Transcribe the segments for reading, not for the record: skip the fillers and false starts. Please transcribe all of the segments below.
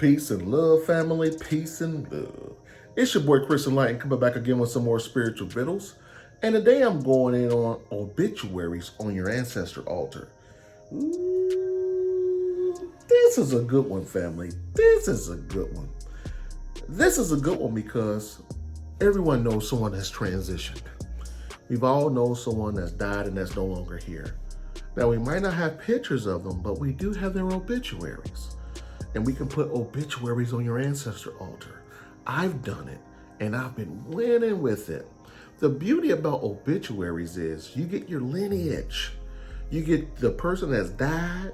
Peace and love, family. Peace and love. It's your boy Chris Enlightened coming back again with some more spiritual riddles. And today I'm going in on obituaries on your ancestor altar. Ooh, this is a good one, family. This is a good one. This is a good one because everyone knows someone that's transitioned. We've all known someone that's died and that's no longer here. Now, we might not have pictures of them, but we do have their obituaries. And we can put obituaries on your ancestor altar. I've done it, and I've been winning with it. The beauty about obituaries is you get your lineage. You get the person that's died,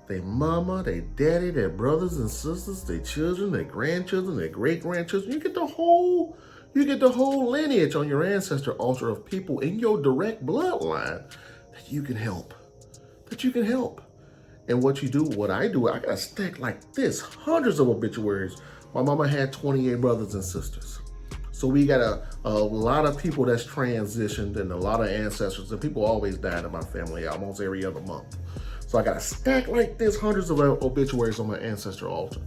their mama, their daddy, their brothers and sisters, their children, their grandchildren, their great-grandchildren. You get the whole lineage on your ancestor altar of people in your direct bloodline that you can help. And what you do, what I do, I got a stack like this, hundreds of obituaries. My mama had 28 brothers and sisters. So we got a lot of people that's transitioned and a lot of ancestors, and people always died in my family almost every other month. So I got a stack like this, hundreds of obituaries on my ancestor altar.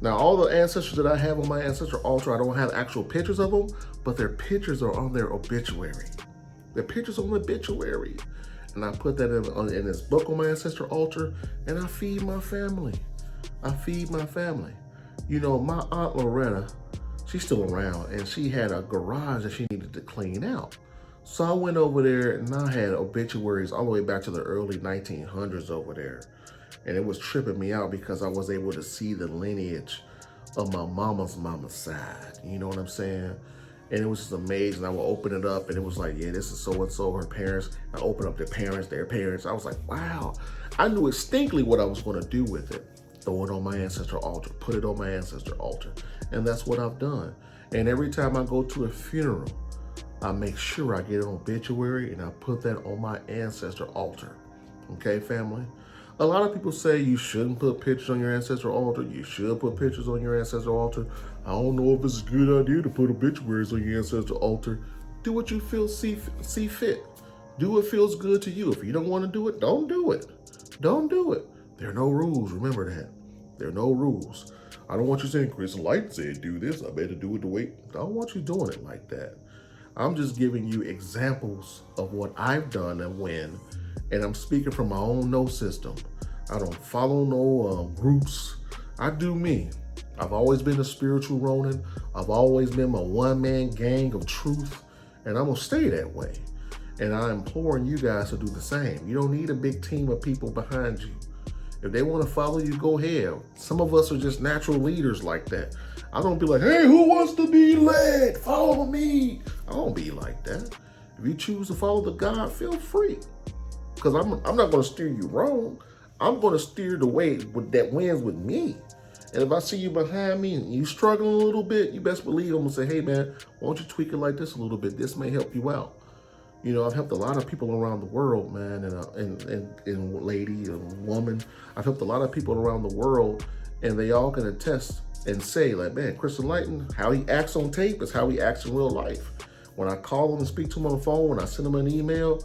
Now, all the ancestors that I have on my ancestor altar, I don't have actual pictures of them, but their pictures are on their obituary. Their pictures on the obituary. And I put that in this book on my ancestor altar, and I feed my family. You know, my Aunt Loretta, she's still around, and she had a garage that she needed to clean out. So I went over there, and I had obituaries all the way back to the early 1900s over there. And it was tripping me out because I was able to see the lineage of my mama's side. You know what I'm saying? And it was just amazing. I would open it up and it was like, yeah, this is so-and-so, her parents. I opened up their parents. I was like, wow. I knew distinctly what I was going to do with it. Throw it on my ancestor altar, put it on my ancestor altar. And that's what I've done. And every time I go to a funeral, I make sure I get an obituary and I put that on my ancestor altar. Okay, family? A lot of people say you shouldn't put pictures on your ancestor altar. You should put pictures on your ancestor altar. I don't know if it's a good idea to put obituaries on your ancestor altar. Do what you see fit. Do what feels good to you. If you don't want to do it, don't do it. Don't do it. There are no rules. Remember that. There are no rules. I don't want you saying, Chris Enlightened said do this. I better do it the way. I don't want you doing it like that. I'm just giving you examples of what I've done and when. And I'm speaking from my own no system. I don't follow no groups. I do me. I've always been a spiritual Ronin. I've always been my one-man gang of truth. And I'm going to stay that way. And I'm imploring you guys to do the same. You don't need a big team of people behind you. If they want to follow you, go ahead. Some of us are just natural leaders like that. I don't be like, hey, who wants to be led? Follow me. I don't be like that. If you choose to follow the God, feel free. Because I'm not going to steer you wrong. I'm going to steer the way that wins with me. And if I see you behind me and you struggling a little bit, you best believe I'm going to say, hey, man, why don't you tweak it like this a little bit? This may help you out. You know, I've helped a lot of people around the world, man, and lady, and woman. I've helped a lot of people around the world, and they all can attest and say, like, man, Chris Enlightened, how he acts on tape is how he acts in real life. When I call him and speak to him on the phone, when I send him an email,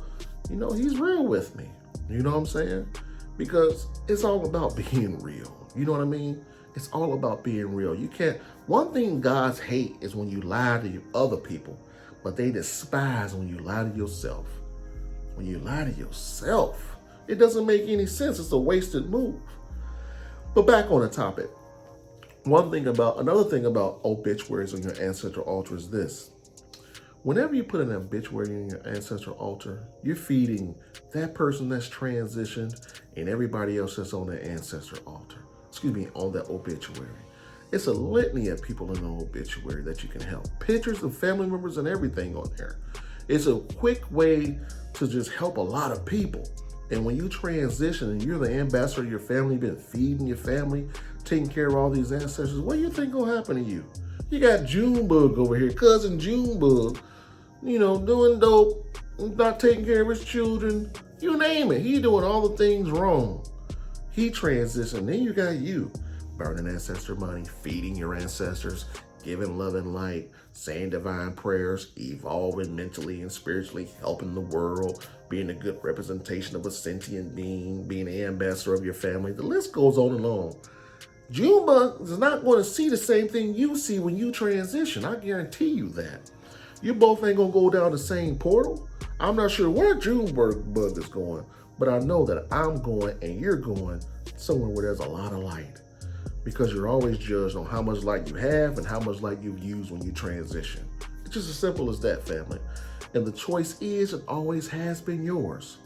you know, he's real with me. You know what I'm saying? Because it's all about being real. You know what I mean? It's all about being real. You can't, one thing gods hate is when you lie to other people, but they despise when you lie to yourself. When you lie to yourself, it doesn't make any sense. It's a wasted move. But back on the topic. Another thing about obituaries on your ancestral altar is this. Whenever you put an obituary in your ancestral altar, you're feeding that person that's transitioned and everybody else that's on that ancestral altar. On that obituary. It's a litany of people in the obituary that you can help. Pictures of family members and everything on there. It's a quick way to just help a lot of people. And when you transition and you're the ambassador of your family, been feeding your family, taking care of all these ancestors, what do you think gonna happen to you? You got Junebug over here, cousin Junebug, you know, doing dope, not taking care of his children, you name it. He doing all the things wrong. He transitioned. Then you got you burning ancestor money, feeding your ancestors, giving love and light, saying divine prayers, evolving mentally and spiritually, helping the world, being a good representation of a sentient being, being an ambassador of your family. The list goes on and on. Juma is not going to see the same thing you see when you transition. I guarantee you that. You both ain't going to go down the same portal. I'm not sure where Junebug is going, but I know that I'm going and you're going somewhere where there's a lot of light, because you're always judged on how much light you have and how much light you've used when you transition. It's just as simple as that, family. And the choice is and always has been yours.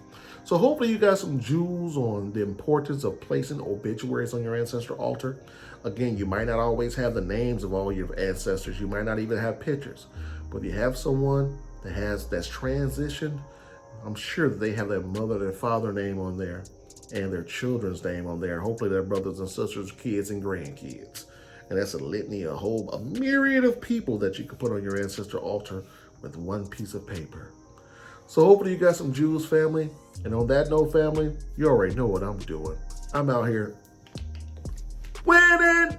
So hopefully you got some jewels on the importance of placing obituaries on your ancestor altar. Again, you might not always have the names of all your ancestors. You might not even have pictures. But if you have someone that's transitioned, I'm sure that they have their mother, their father name on there, and their children's name on there. Hopefully their brothers and sisters, kids and grandkids. And that's a litany, a myriad of people that you can put on your ancestor altar with one piece of paper. So hopefully you got some jewels, family. And on that note, family, you already know what I'm doing. I'm out here winning.